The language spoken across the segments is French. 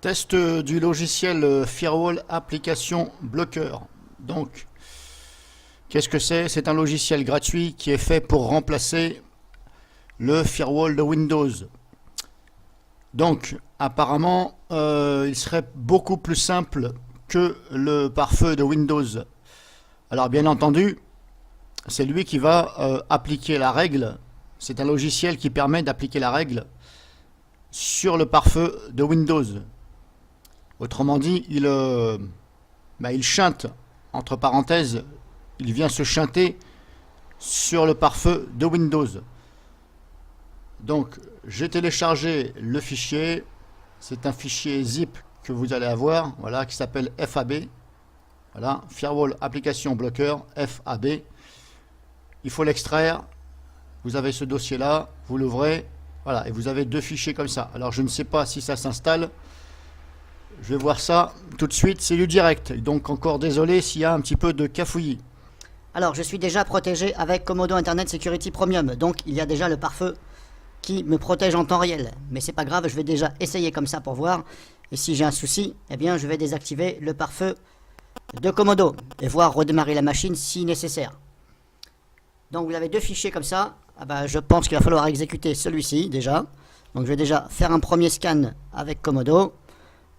Test du logiciel Firewall Application Blocker. Donc, qu'est-ce que c'est? C'est un logiciel gratuit qui est fait pour remplacer le firewall de Windows. Donc, apparemment, il serait beaucoup plus simple que le pare-feu de Windows. Alors, bien entendu, c'est lui qui va appliquer la règle. C'est un logiciel qui permet d'appliquer la règle sur le pare-feu de Windows. Autrement dit, il chante, entre parenthèses, il vient se chanter sur le pare-feu de Windows. Donc, j'ai téléchargé le fichier. C'est un fichier zip que vous allez avoir, voilà, qui s'appelle FAB. Voilà, Firewall Application Blocker, FAB. Il faut l'extraire. Vous avez ce dossier-là, vous l'ouvrez, voilà, et vous avez deux fichiers comme ça. Alors, je ne sais pas si ça s'installe. Je vais voir ça tout de suite, c'est du direct. Donc, encore désolé s'il y a un petit peu de cafouillis. Alors, je suis déjà protégé avec Comodo Internet Security Premium. Donc, il y a déjà le pare-feu qui me protège en temps réel. Mais c'est pas grave, je vais déjà essayer comme ça pour voir. Et si j'ai un souci, eh bien, je vais désactiver le pare-feu de Comodo et voir redémarrer la machine si nécessaire. Donc, vous avez deux fichiers comme ça. Ah bah, je pense qu'il va falloir exécuter celui-ci déjà. Donc, je vais déjà faire un premier scan avec Comodo.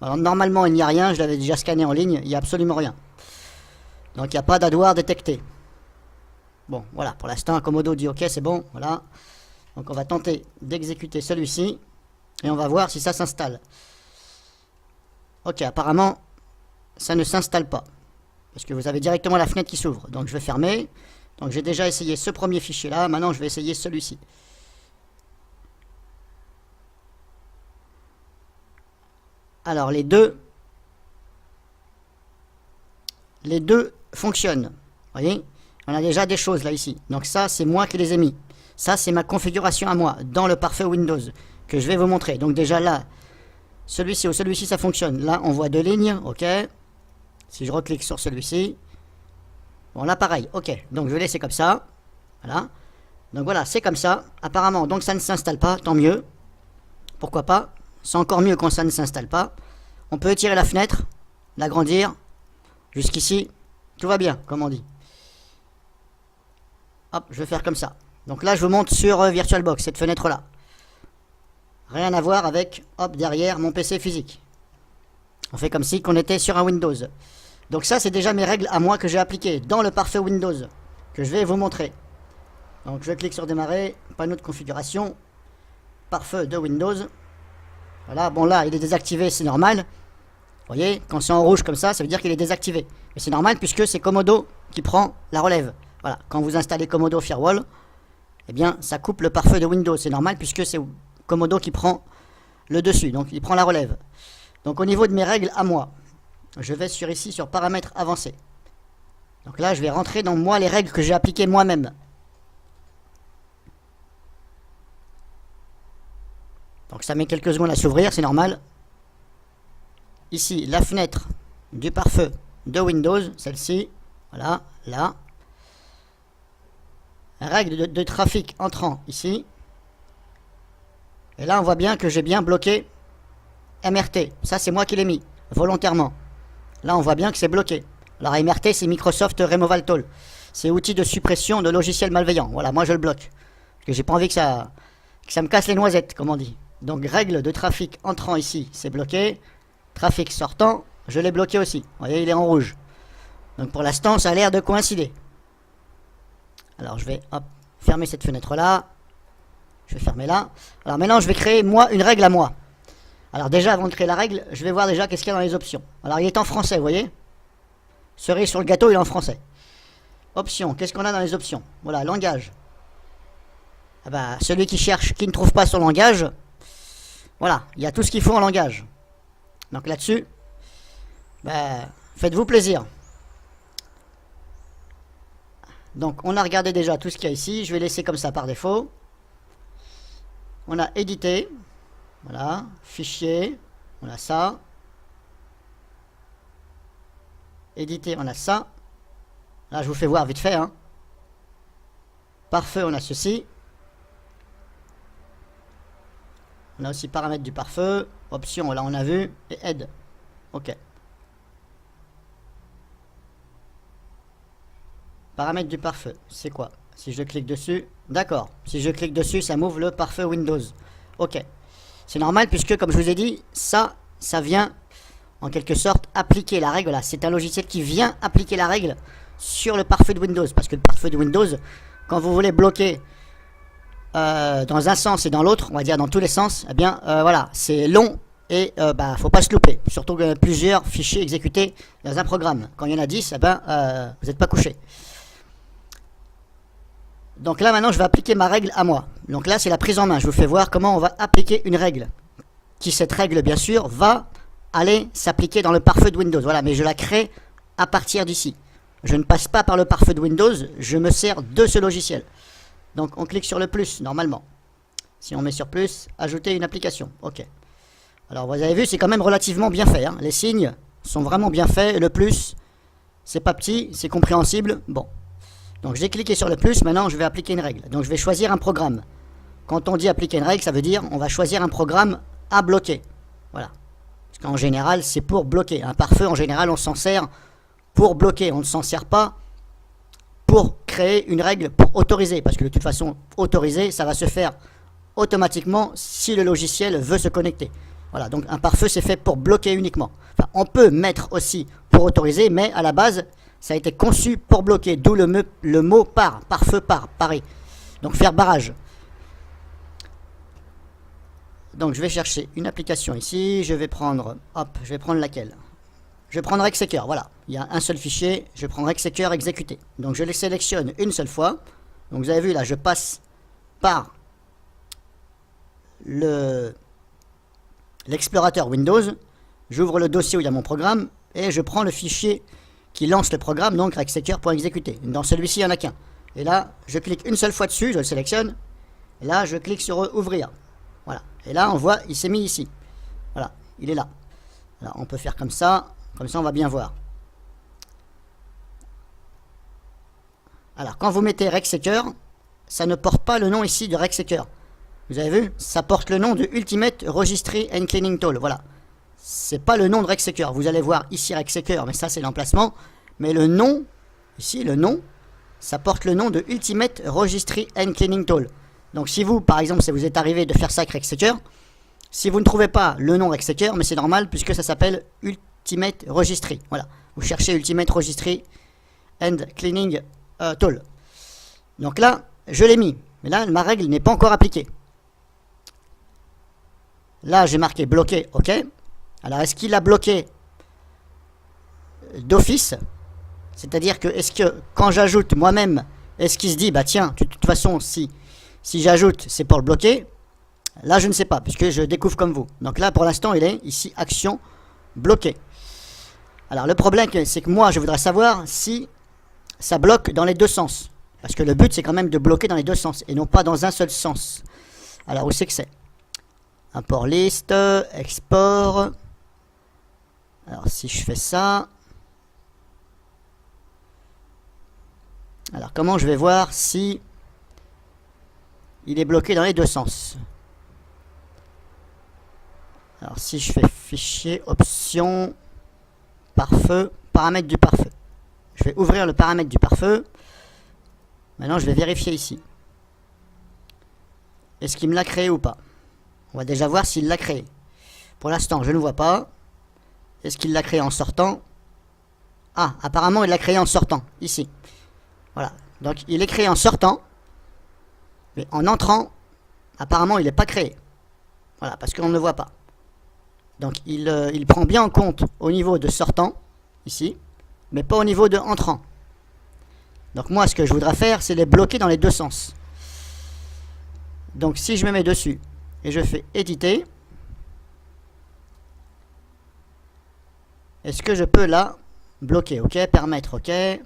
Alors, normalement, il n'y a rien. Je l'avais déjà scanné en ligne. Il n'y a absolument rien. Donc, il n'y a pas d'adware détecté. Bon, voilà. Pour l'instant, Comodo dit OK, c'est bon. Voilà. Donc, on va tenter d'exécuter celui-ci. Et on va voir si ça s'installe. OK, apparemment, ça ne s'installe pas. Parce que vous avez directement la fenêtre qui s'ouvre. Donc, je vais fermer. Donc, j'ai déjà essayé ce premier fichier-là. Maintenant, je vais essayer celui-ci. Alors, les deux fonctionnent. Vous voyez, on a déjà des choses là, ici. Donc ça, c'est moi qui les ai mis. Ça, c'est ma configuration à moi, dans le pare-feu Windows, que je vais vous montrer. Donc déjà là, celui-ci ou celui-ci, ça fonctionne. Là, on voit deux lignes, OK. Si je reclique sur celui-ci, bon, là, pareil, OK. Donc, je vais laisser comme ça. Voilà. Donc voilà, c'est comme ça. Apparemment, donc ça ne s'installe pas, tant mieux. Pourquoi pas? C'est encore mieux quand ça ne s'installe pas. On peut étirer la fenêtre, l'agrandir. Jusqu'ici, tout va bien, comme on dit. Hop, je vais faire comme ça. Donc là, je vous montre sur VirtualBox, cette fenêtre-là. Rien à voir avec, hop, derrière mon PC physique. On fait comme si qu'on était sur un Windows. Donc ça, c'est déjà mes règles à moi que j'ai appliquées dans le pare-feu Windows, que je vais vous montrer. Donc je clique sur démarrer, panneau de configuration, pare-feu de Windows. Voilà, bon là, il est désactivé, c'est normal. Vous voyez, quand c'est en rouge comme ça veut dire qu'il est désactivé. Mais c'est normal puisque c'est Comodo qui prend la relève. Voilà, quand vous installez Comodo Firewall, eh bien, ça coupe le pare-feu de Windows. C'est normal puisque c'est Comodo qui prend le dessus, donc il prend la relève. Donc au niveau de mes règles à moi, je vais ici sur paramètres avancés. Donc là, je vais rentrer dans moi les règles que j'ai appliquées moi-même. Donc ça met quelques secondes à s'ouvrir, c'est normal. Ici, la fenêtre du pare-feu de Windows, celle-ci, voilà, là. Règle de trafic entrant ici. Et là, on voit bien que j'ai bien bloqué MRT. Ça, c'est moi qui l'ai mis, volontairement. Là, on voit bien que c'est bloqué. Alors, MRT, c'est Microsoft Removal Tool. C'est outil de suppression de logiciels malveillants. Voilà, moi, je le bloque. Parce que j'ai pas envie que ça me casse les noisettes, comme on dit. Donc, règle de trafic entrant ici, c'est bloqué. Trafic sortant, je l'ai bloqué aussi. Vous voyez, il est en rouge. Donc, pour l'instant, ça a l'air de coïncider. Alors, je vais hop, fermer cette fenêtre-là. Je vais fermer là. Alors, maintenant, je vais créer, moi, une règle à moi. Alors, déjà, avant de créer la règle, je vais voir déjà qu'est-ce qu'il y a dans les options. Alors, il est en français, vous voyez. Cerise sur le gâteau, il est en français. Options, qu'est-ce qu'on a dans les options? Voilà, langage. Ah bah, celui qui cherche, qui ne trouve pas son langage, voilà, il y a tout ce qu'il faut en langage. Donc là-dessus, bah, faites-vous plaisir. Donc on a regardé déjà tout ce qu'il y a ici. Je vais laisser comme ça par défaut. On a édité. Voilà, fichier. On a ça. Édité, on a ça. Là, je vous fais voir vite fait. Hein. Pare-feu, on a ceci. On a aussi paramètres du pare-feu, options, là on a vu, et aide. Ok. Paramètres du pare-feu, c'est quoi? Si je clique dessus, d'accord. Si je clique dessus, ça m'ouvre le pare-feu Windows. Ok. C'est normal puisque, comme je vous ai dit, ça vient en quelque sorte appliquer la règle. Là, c'est un logiciel qui vient appliquer la règle sur le pare-feu de Windows. Parce que le pare-feu de Windows, quand vous voulez bloquer dans un sens et dans l'autre, on va dire dans tous les sens, eh bien voilà, c'est long et faut pas se louper. Surtout que plusieurs fichiers exécutés dans un programme. Quand il y en a 10, eh vous n'êtes pas couché. Donc là maintenant je vais appliquer ma règle à moi. Donc là c'est la prise en main. Je vous fais voir comment on va appliquer une règle. Qui cette règle bien sûr va aller s'appliquer dans le pare-feu de Windows. Voilà, mais je la crée à partir d'ici. Je ne passe pas par le pare-feu de Windows, je me sers de ce logiciel. Donc on clique sur le plus normalement. Si on met sur plus, ajouter une application. Ok. Alors vous avez vu, c'est quand même relativement bien fait. Hein. Les signes sont vraiment bien faits. Le plus, c'est pas petit, c'est compréhensible. Bon. Donc j'ai cliqué sur le plus, maintenant je vais appliquer une règle. Donc je vais choisir un programme. Quand on dit appliquer une règle, ça veut dire on va choisir un programme à bloquer. Voilà. Parce qu'en général, c'est pour bloquer. Un pare-feu, en général, on s'en sert pour bloquer. On ne s'en sert pas pour créer une règle pour autoriser. Parce que de toute façon, autoriser, ça va se faire automatiquement si le logiciel veut se connecter. Voilà, donc un pare-feu, c'est fait pour bloquer uniquement. Enfin, on peut mettre aussi pour autoriser, mais à la base, ça a été conçu pour bloquer, d'où le mot pare-feu, parer. Donc faire barrage. Donc je vais chercher une application ici, je vais prendre, laquelle? Je vais prendre Executor, voilà. Il y a un seul fichier, je prends Executor exécuter. Donc je les sélectionne une seule fois. Donc vous avez vu là, je passe par l'explorateur Windows. J'ouvre le dossier où il y a mon programme et je prends le fichier qui lance le programme, donc executor.exécuter. Dans celui-ci, il n'y en a qu'un. Et là, je clique une seule fois dessus, je le sélectionne. Et là, je clique sur ouvrir. Voilà. Et là, on voit, il s'est mis ici. Voilà, il est là. Alors, on peut faire comme ça on va bien voir. Alors, quand vous mettez Rexecure, ça ne porte pas le nom ici de Rexecure. Vous avez vu? Ça porte le nom de Ultimate Registry and Cleaning Tool. Voilà. C'est pas le nom de Rexecure. Vous allez voir ici Rexecure, mais ça c'est l'emplacement. Mais le nom, ici le nom, ça porte le nom de Ultimate Registry and Cleaning Tool. Donc si vous, par exemple, si vous êtes arrivé de faire ça avec Rexecure, si vous ne trouvez pas le nom Rexecure, mais c'est normal puisque ça s'appelle Ultimate Registry. Voilà. Vous cherchez Ultimate Registry and Cleaning Tool. Donc là, je l'ai mis. Mais là, ma règle n'est pas encore appliquée. Là, j'ai marqué bloqué, ok. Alors, est-ce qu'il a bloqué d'office? C'est-à-dire que, est-ce que, quand j'ajoute moi-même, est-ce qu'il se dit, bah tiens, de toute façon, si j'ajoute, c'est pour le bloquer? Là, je ne sais pas, puisque je découvre comme vous. Donc là, pour l'instant, il est ici, action, bloqué. Alors, le problème, c'est que moi, je voudrais savoir si ça bloque dans les deux sens. Parce que le but, c'est quand même de bloquer dans les deux sens, et non pas dans un seul sens. Alors, où c'est que c'est? Import liste, export. Alors si je fais ça, alors comment je vais voir si il est bloqué dans les deux sens? Alors si je fais fichier, option, pare-feu, paramètres du pare-feu. Je vais ouvrir le paramètre du pare-feu. Maintenant je vais vérifier ici. Est-ce qu'il me l'a créé ou pas? On va déjà voir s'il l'a créé. Pour l'instant je ne vois pas. Est-ce qu'il l'a créé en sortant? Ah, apparemment il l'a créé en sortant, ici. Voilà, donc il est créé en sortant, mais en entrant, apparemment il n'est pas créé. Voilà, parce qu'on ne le voit pas. Donc il prend bien en compte au niveau de sortant, ici, mais pas au niveau de entrant. Donc moi ce que je voudrais faire, c'est les bloquer dans les deux sens. Donc si je me mets dessus, et je fais éditer, est-ce que je peux là bloquer? Ok, permettre, ok. Et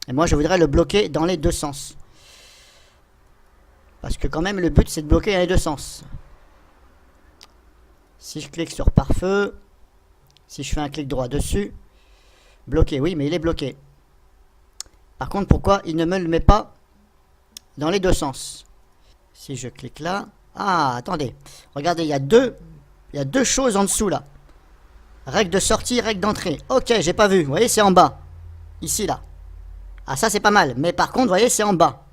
moi je voudrais le bloquer dans les deux sens. Parce que quand même le but c'est de bloquer dans les deux sens. Si je clique sur pare-feu, si je fais un clic droit dessus, bloqué, oui mais il est bloqué. Par contre pourquoi il ne me le met pas dans les deux sens? Si je clique là, Ah, attendez. Regardez, il y a deux choses en dessous là. Règle de sortie, règle d'entrée. Ok, j'ai pas vu. Vous voyez, c'est en bas. Ici, là. Ah, ça, c'est pas mal. Mais par contre, vous voyez, c'est en bas.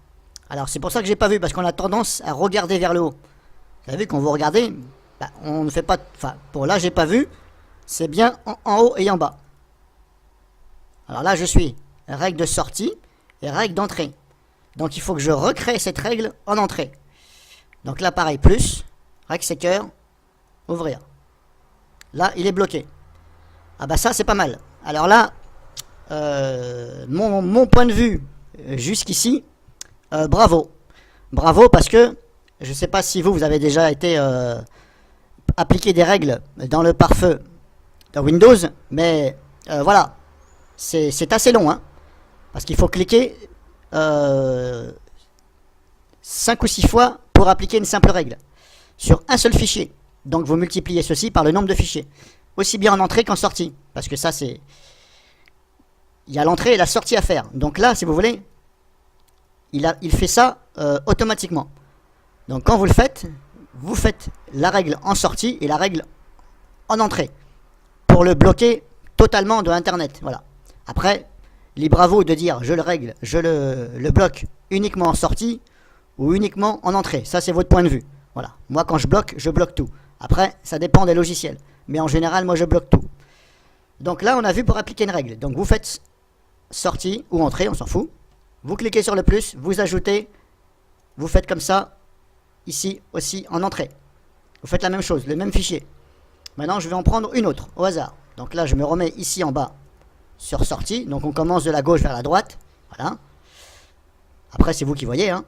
Alors, c'est pour ça que j'ai pas vu, parce qu'on a tendance à regarder vers le haut. Vous avez vu, quand vous regardez, bah, on ne fait pas... Enfin, pour là, j'ai pas vu. C'est bien en haut et en bas. Alors là, je suis règle de sortie et règle d'entrée. Donc, il faut que je recrée cette règle en entrée. Donc là, pareil, plus, règle sécure, ouvrir. Là, il est bloqué. Ah bah ça, c'est pas mal. Alors là, mon point de vue jusqu'ici, bravo. Bravo parce que, je sais pas si vous avez déjà été appliqué des règles dans le pare-feu de Windows, mais voilà, c'est assez long, hein, parce qu'il faut cliquer 5 ou 6 fois pour appliquer une simple règle sur un seul fichier. Donc vous multipliez ceci par le nombre de fichiers, aussi bien en entrée qu'en sortie, parce que ça c'est... Il y a l'entrée et la sortie à faire. Donc là, si vous voulez, il fait ça automatiquement. Donc quand vous le faites, vous faites la règle en sortie et la règle en entrée, pour le bloquer totalement de Internet. Voilà. Après, libre à vous de dire je le règle, je le bloque uniquement en sortie ou uniquement en entrée. Ça, c'est votre point de vue. Voilà. Moi, quand je bloque tout. Après, ça dépend des logiciels. Mais en général, moi, je bloque tout. Donc là, on a vu pour appliquer une règle. Donc vous faites sortie ou entrée, on s'en fout. Vous cliquez sur le plus, vous ajoutez, vous faites comme ça, ici aussi en entrée. Vous faites la même chose, le même fichier. Maintenant, je vais en prendre une autre, au hasard. Donc là, je me remets ici en bas sur sortie. Donc on commence de la gauche vers la droite. Voilà. Après, c'est vous qui voyez, hein.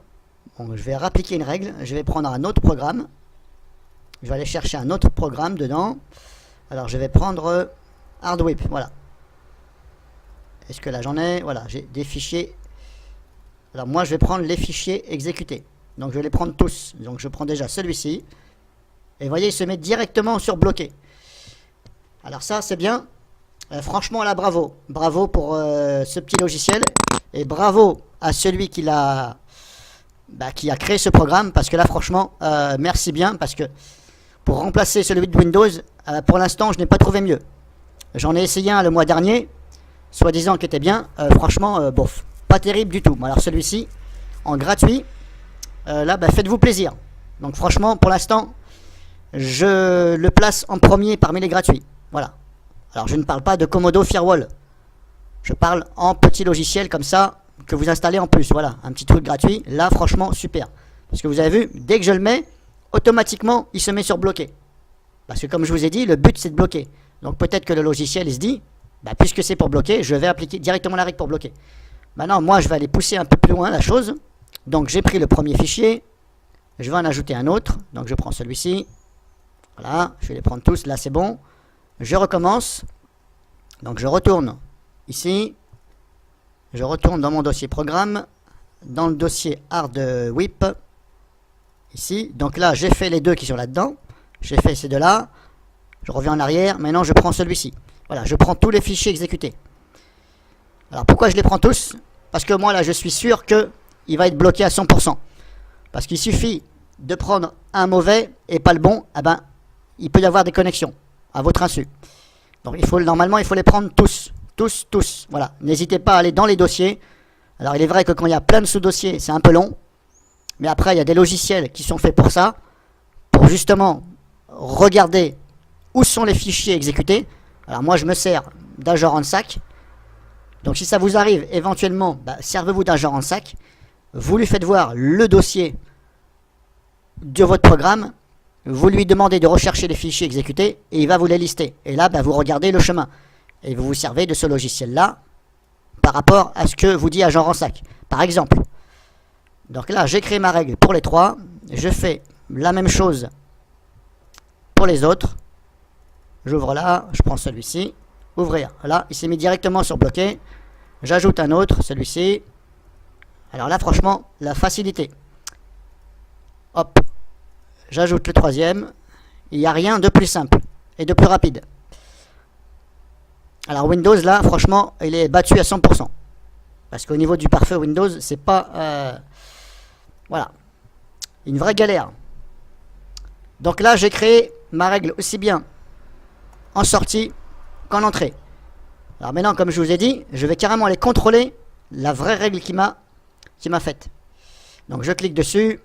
Bon, je vais rappliquer une règle. Je vais prendre un autre programme. Je vais aller chercher un autre programme dedans. Alors, je vais prendre Hardwhip. Voilà. Est-ce que là, j'en ai? Voilà, j'ai des fichiers. Alors, moi, je vais prendre les fichiers exécutés. Donc, je vais les prendre tous. Donc, je prends déjà celui-ci. Et vous voyez, il se met directement sur bloqué. Alors, ça, c'est bien. Franchement, là, bravo. Bravo pour ce petit logiciel. Et bravo à celui qui a créé ce programme, parce que là franchement merci bien, parce que pour remplacer celui de Windows, pour l'instant je n'ai pas trouvé mieux. J'en ai essayé un le mois dernier, soi-disant qui était bien, franchement bof, pas terrible du tout. Alors celui-ci en gratuit, là faites-vous plaisir. Donc franchement pour l'instant je le place en premier parmi les gratuits. Voilà. Alors je ne parle pas de Comodo Firewall, je parle en petit logiciel comme ça que vous installez en plus. Voilà, un petit truc gratuit. Là, franchement, super. Parce que vous avez vu, dès que je le mets, automatiquement, il se met sur bloqué. Parce que comme je vous ai dit, le but, c'est de bloquer. Donc peut-être que le logiciel, il se dit, puisque c'est pour bloquer, je vais appliquer directement la règle pour bloquer. Maintenant, moi, je vais aller pousser un peu plus loin la chose. Donc j'ai pris le premier fichier. Je vais en ajouter un autre. Donc je prends celui-ci. Voilà, je vais les prendre tous. Là, c'est bon. Je recommence. Donc je retourne ici. Je retourne dans mon dossier programme, dans le dossier Hardwhip, ici. Donc là, j'ai fait les deux qui sont là-dedans. J'ai fait ces deux-là. Je reviens en arrière. Maintenant, je prends celui-ci. Voilà, je prends tous les fichiers exécutés. Alors, pourquoi je les prends tous? Parce que moi, là, je suis sûr qu'il va être bloqué à 100%. Parce qu'il suffit de prendre un mauvais et pas le bon. Il peut y avoir des connexions à votre insu. Donc, normalement, il faut les prendre tous. Tous. Voilà. N'hésitez pas à aller dans les dossiers. Alors, il est vrai que quand il y a plein de sous-dossiers, c'est un peu long. Mais après, il y a des logiciels qui sont faits pour ça. Pour justement regarder où sont les fichiers exécutés. Alors, moi, je me sers d'Azure Ransack. Donc, si ça vous arrive, éventuellement, servez-vous d'Azure Ransack. Vous lui faites voir le dossier de votre programme. Vous lui demandez de rechercher les fichiers exécutés. Et il va vous les lister. Et là, vous regardez le chemin. Et vous vous servez de ce logiciel-là par rapport à ce que vous dit Azure Ransack. Par exemple. Donc là, j'ai créé ma règle pour les trois. Je fais la même chose pour les autres. J'ouvre là, je prends celui-ci. Ouvrir. Là, il s'est mis directement sur bloqué. J'ajoute un autre, celui-ci. Alors là, franchement, la facilité. Hop. J'ajoute le troisième. Il n'y a rien de plus simple et de plus rapide. Alors Windows, là, franchement, il est battu à 100%. Parce qu'au niveau du pare-feu Windows, c'est pas... voilà. Une vraie galère. Donc là, j'ai créé ma règle aussi bien en sortie qu'en entrée. Alors maintenant, comme je vous ai dit, je vais carrément aller contrôler la vraie règle qui m'a faite. Donc je clique dessus.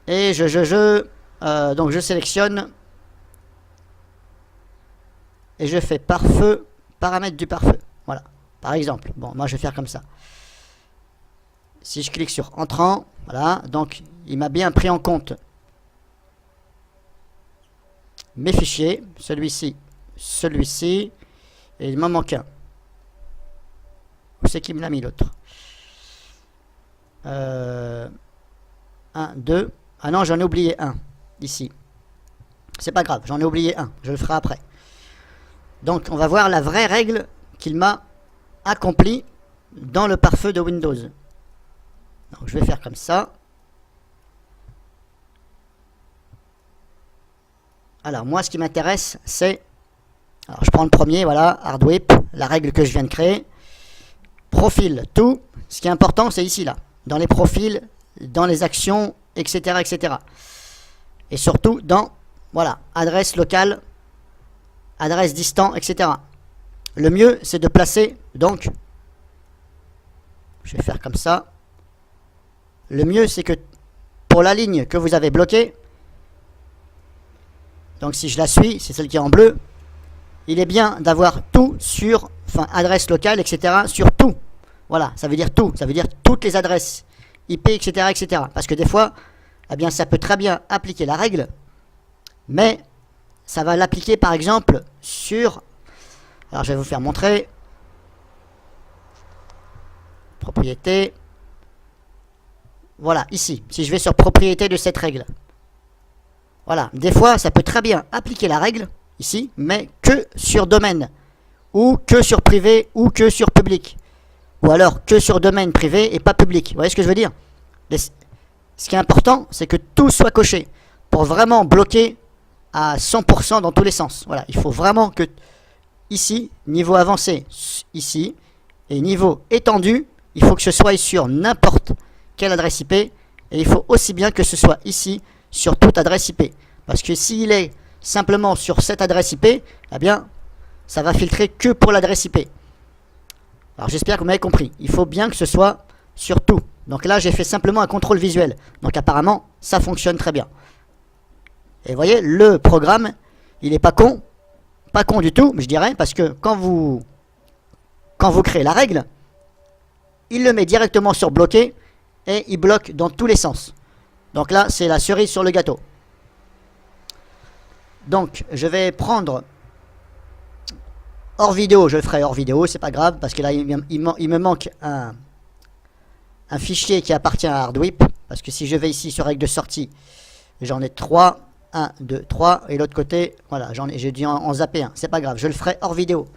Et donc je sélectionne. Et je fais pare-feu, paramètres du pare-feu. Voilà, par exemple. Bon, moi je vais faire comme ça. Si je clique sur entrant, voilà, donc il m'a bien pris en compte mes fichiers, celui-ci, celui-ci, et il m'en manque un. Où c'est qui me l'a mis l'autre? 1, 2. Ah non, j'en ai oublié un, ici. C'est pas grave, j'en ai oublié un, je le ferai après. Donc on va voir la vraie règle qu'il m'a accomplie dans le pare-feu de Windows. Donc je vais faire comme ça. Alors moi ce qui m'intéresse c'est, alors je prends le premier, voilà, Hardwip, la règle que je viens de créer. Profil, tout, ce qui est important c'est ici là, dans les profils, dans les actions, etc. etc. Et surtout dans, voilà, adresse locale, adresse distant, etc. Le mieux c'est de placer, donc, je vais faire comme ça. Le mieux c'est que pour la ligne que vous avez bloquée, donc si je la suis, c'est celle qui est en bleu, il est bien d'avoir tout sur, enfin adresse locale, etc. sur tout. Voilà, ça veut dire tout, ça veut dire toutes les adresses IP, etc. etc. Parce que des fois, eh bien ça peut très bien appliquer la règle, mais ça va l'appliquer par exemple sur, alors je vais vous faire montrer, propriété, voilà, ici, si je vais sur propriété de cette règle. Voilà, des fois, ça peut très bien appliquer la règle, ici, mais que sur domaine, ou que sur privé, ou que sur public. Ou alors, que sur domaine privé et pas public. Vous voyez ce que je veux dire? Ce qui est important, c'est que tout soit coché, pour vraiment bloquer à 100% dans tous les sens. Voilà, il faut vraiment que, ici, niveau avancé, ici, et niveau étendu, il faut que ce soit sur n'importe quelle adresse IP, et il faut aussi bien que ce soit ici, sur toute adresse IP. Parce que s'il est simplement sur cette adresse IP, eh bien, ça va filtrer que pour l'adresse IP. Alors j'espère que vous m'avez compris. Il faut bien que ce soit sur tout. Donc là, j'ai fait simplement un contrôle visuel. Donc apparemment, ça fonctionne très bien. Et vous voyez, le programme, il n'est pas con. Pas con du tout, je dirais, parce que quand vous créez la règle, il le met directement sur bloqué et il bloque dans tous les sens. Donc là, c'est la cerise sur le gâteau. Donc, je vais prendre hors vidéo, je le ferai hors vidéo, c'est pas grave, parce que là, il me manque un fichier qui appartient à Hardwip, parce que si je vais ici sur règle de sortie, j'en ai 3, 1, 2, 3, et l'autre côté, voilà, j'ai dû en zapper un, c'est pas grave, je le ferai hors vidéo.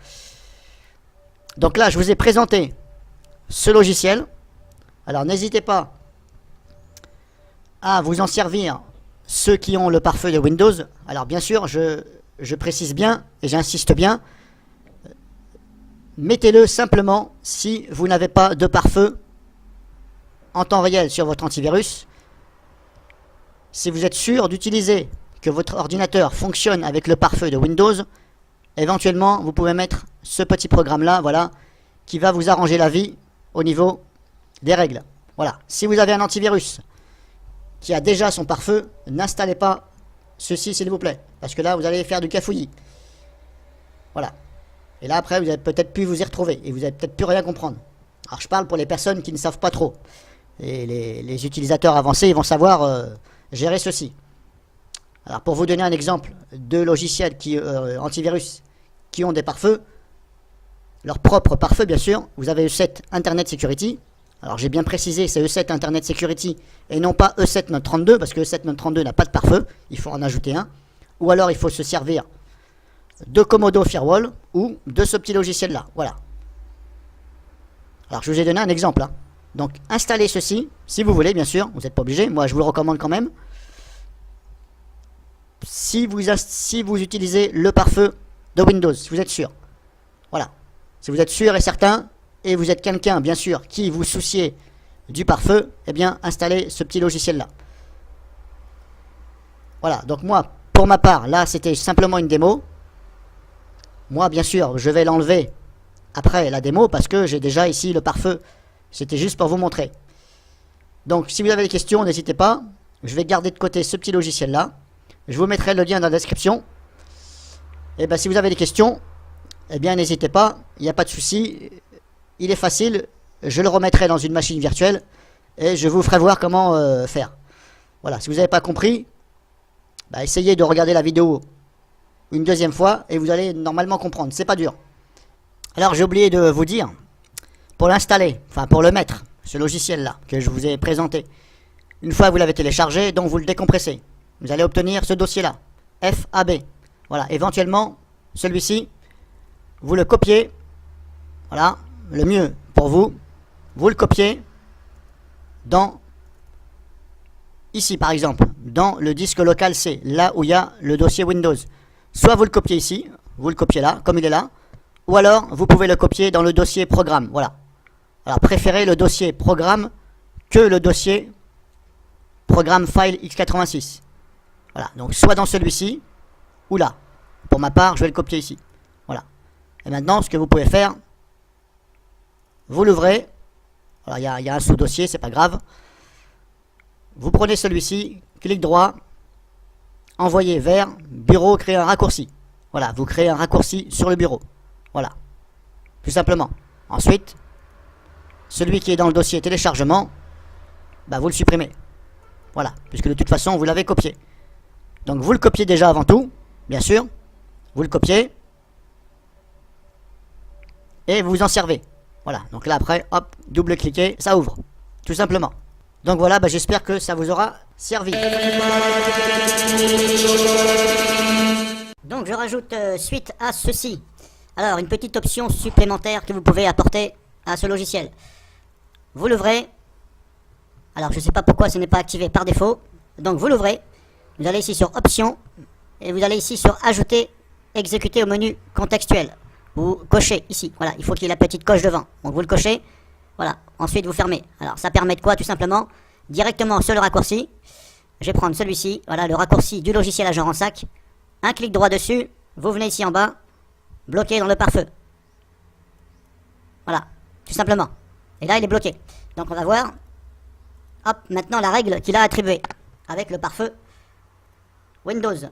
Donc là, je vous ai présenté ce logiciel, alors n'hésitez pas à vous en servir, ceux qui ont le pare-feu de Windows. Alors bien sûr, je précise bien, et j'insiste bien, mettez-le simplement si vous n'avez pas de pare-feu en temps réel sur votre antivirus. Si vous êtes sûr d'utiliser, que votre ordinateur fonctionne avec le pare-feu de Windows, éventuellement vous pouvez mettre ce petit programme là, voilà, qui va vous arranger la vie au niveau des règles. Voilà, si vous avez un antivirus qui a déjà son pare-feu, n'installez pas ceci s'il vous plaît, parce que là vous allez faire du cafouillis. Voilà. Et là après vous allez peut-être plus vous y retrouver, et vous allez peut-être plus rien comprendre. Alors je parle pour les personnes qui ne savent pas trop. Et les utilisateurs avancés, ils vont savoir gérer ceci. Alors pour vous donner un exemple de logiciels antivirus qui ont des pare-feux, leur propre pare-feu bien sûr, vous avez E7 Internet Security. Alors j'ai bien précisé, c'est E7 Internet Security et non pas E7 Note 32, parce que E7 Note 32 n'a pas de pare-feu, il faut en ajouter un. Ou alors il faut se servir de Comodo Firewall ou de ce petit logiciel là, voilà. Alors je vous ai donné un exemple là. Donc installez ceci, si vous voulez bien sûr, vous n'êtes pas obligé, moi je vous le recommande quand même. Si vous utilisez le pare-feu de Windows, si vous êtes sûr. Voilà. Si vous êtes sûr et certain, et vous êtes quelqu'un bien sûr qui vous souciez du pare-feu, eh bien installez ce petit logiciel là. Voilà, donc moi, pour ma part, là c'était simplement une démo. Moi, bien sûr, je vais l'enlever après la démo parce que j'ai déjà ici le pare-feu. C'était juste pour vous montrer. Donc, si vous avez des questions, n'hésitez pas. Je vais garder de côté ce petit logiciel-là. Je vous mettrai le lien dans la description. Et bien, si vous avez des questions, eh bien, n'hésitez pas. Il n'y a pas de souci. Il est facile. Je le remettrai dans une machine virtuelle et je vous ferai voir comment faire. Voilà, si vous n'avez pas compris, bah, essayez de regarder la vidéo une deuxième fois et vous allez normalement comprendre. C'est pas dur. Alors, j'ai oublié de vous dire, pour l'installer, enfin pour le mettre, ce logiciel-là que je vous ai présenté, une fois que vous l'avez téléchargé, donc vous le décompressez. Vous allez obtenir ce dossier-là, FAB. Voilà, éventuellement, celui-ci, vous le copiez. Voilà, le mieux pour vous, vous le copiez dans, ici par exemple, dans le disque local C, là où il y a le dossier Windows. Soit vous le copiez ici, vous le copiez là, comme il est là, ou alors vous pouvez le copier dans le dossier programme. Voilà. Alors préférez le dossier programme que le dossier programme file x86. Voilà, donc soit dans celui-ci ou là. Pour ma part, je vais le copier ici. Voilà. Et maintenant, ce que vous pouvez faire, vous l'ouvrez. Voilà, il y a un sous-dossier, c'est pas grave. Vous prenez celui-ci, clic droit, envoyez vers bureau, créer un raccourci. Voilà, vous créez un raccourci sur le bureau. Voilà, tout simplement. Ensuite, celui qui est dans le dossier téléchargement, bah vous le supprimez. Voilà, puisque de toute façon, vous l'avez copié. Donc vous le copiez déjà avant tout, bien sûr. Vous le copiez. Et vous en servez. Voilà, donc là après, hop, double-cliquez, ça ouvre. Tout simplement. Donc voilà, bah, j'espère que ça vous aura servi. Donc je rajoute suite à ceci. Alors une petite option supplémentaire que vous pouvez apporter à ce logiciel. Vous l'ouvrez. Alors je ne sais pas pourquoi ce n'est pas activé par défaut. Donc vous l'ouvrez. Vous allez ici sur options. Et vous allez ici sur ajouter, exécuter au menu contextuel. Vous cochez ici. Voilà, il faut qu'il y ait la petite coche devant. Donc vous le cochez. Voilà, ensuite vous fermez. Alors ça permet de quoi? Tout simplement, directement sur le raccourci. Je vais prendre celui-ci. Voilà, le raccourci du logiciel Agent Rensac. Un clic droit dessus. Vous venez ici en bas. Bloqué dans le pare-feu. Voilà, tout simplement. Et là il est bloqué. Donc on va voir. Hop, maintenant la règle qu'il a attribuée avec le pare-feu Windows.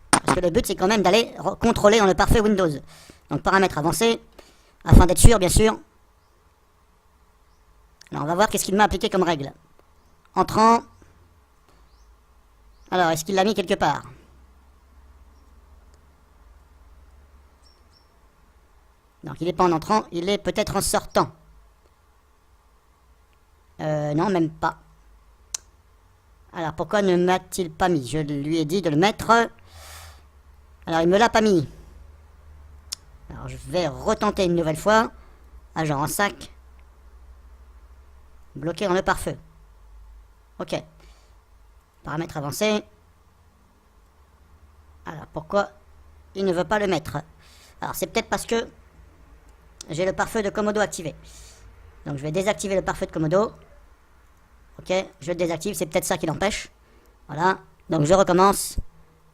Parce que le but c'est quand même d'aller contrôler dans le pare-feu Windows. Donc paramètres avancés, afin d'être sûr bien sûr. Alors on va voir qu'est-ce qu'il m'a appliqué comme règle. Entrant. Alors est-ce qu'il l'a mis quelque part? Donc il n'est pas en entrant, il est peut-être en sortant. Non, même pas. Alors pourquoi ne m'a-t-il pas mis? Je lui ai dit de le mettre. Alors il me l'a pas mis. Alors je vais retenter une nouvelle fois. Agent Rensac. Bloqué dans le pare-feu. Ok. Paramètres avancés. Alors pourquoi il ne veut pas le mettre? Alors c'est peut-être parce que j'ai le pare-feu de Comodo activé. Donc je vais désactiver le pare-feu de Comodo. Ok, je le désactive, c'est peut-être ça qui l'empêche. Voilà, donc je recommence.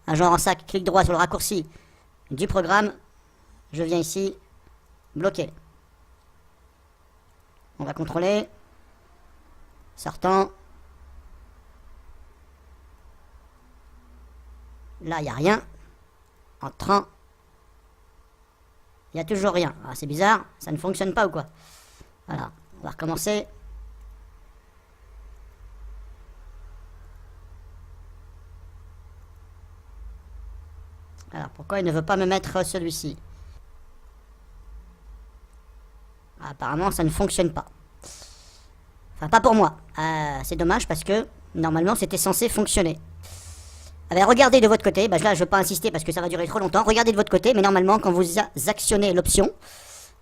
Agent Rensac, clic droit sur le raccourci du programme. Je viens ici, bloquer. On va contrôler. Sortant. Là, il n'y a rien. Entrant. Il n'y a toujours rien. Ah, c'est bizarre, ça ne fonctionne pas ou quoi? Voilà, on va recommencer. Alors, pourquoi il ne veut pas me mettre celui-ci? Apparemment, ça ne fonctionne pas. Enfin, pas pour moi. C'est dommage parce que, normalement, c'était censé fonctionner. Alors, regardez de votre côté. Bah, là, je ne vais pas insister parce que ça va durer trop longtemps. Regardez de votre côté, mais normalement, quand vous actionnez l'option,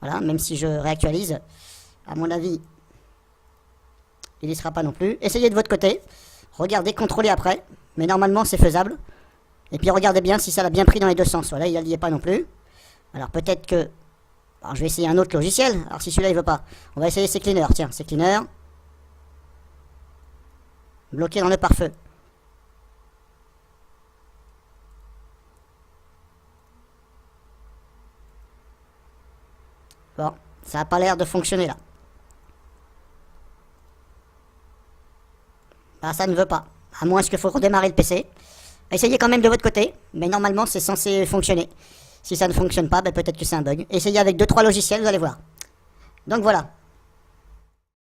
voilà, même si je réactualise, à mon avis, il n'y sera pas non plus. Essayez de votre côté. Regardez, contrôlez après. Mais normalement, c'est faisable. Et puis regardez bien si ça l'a bien pris dans les deux sens. Voilà, il n'y est pas non plus. Alors peut-être que... Alors je vais essayer un autre logiciel. Alors si celui-là il veut pas, on va essayer CCleaner. Tiens, CCleaner. Bloqué dans le pare-feu. Bon, ça n'a pas l'air de fonctionner là. Ah, ça ne veut pas. À moins qu'il faut redémarrer le PC. Essayez quand même de votre côté, mais normalement c'est censé fonctionner. Si ça ne fonctionne pas, ben peut-être que c'est un bug. Essayez avec 2-3 logiciels, vous allez voir. Donc voilà.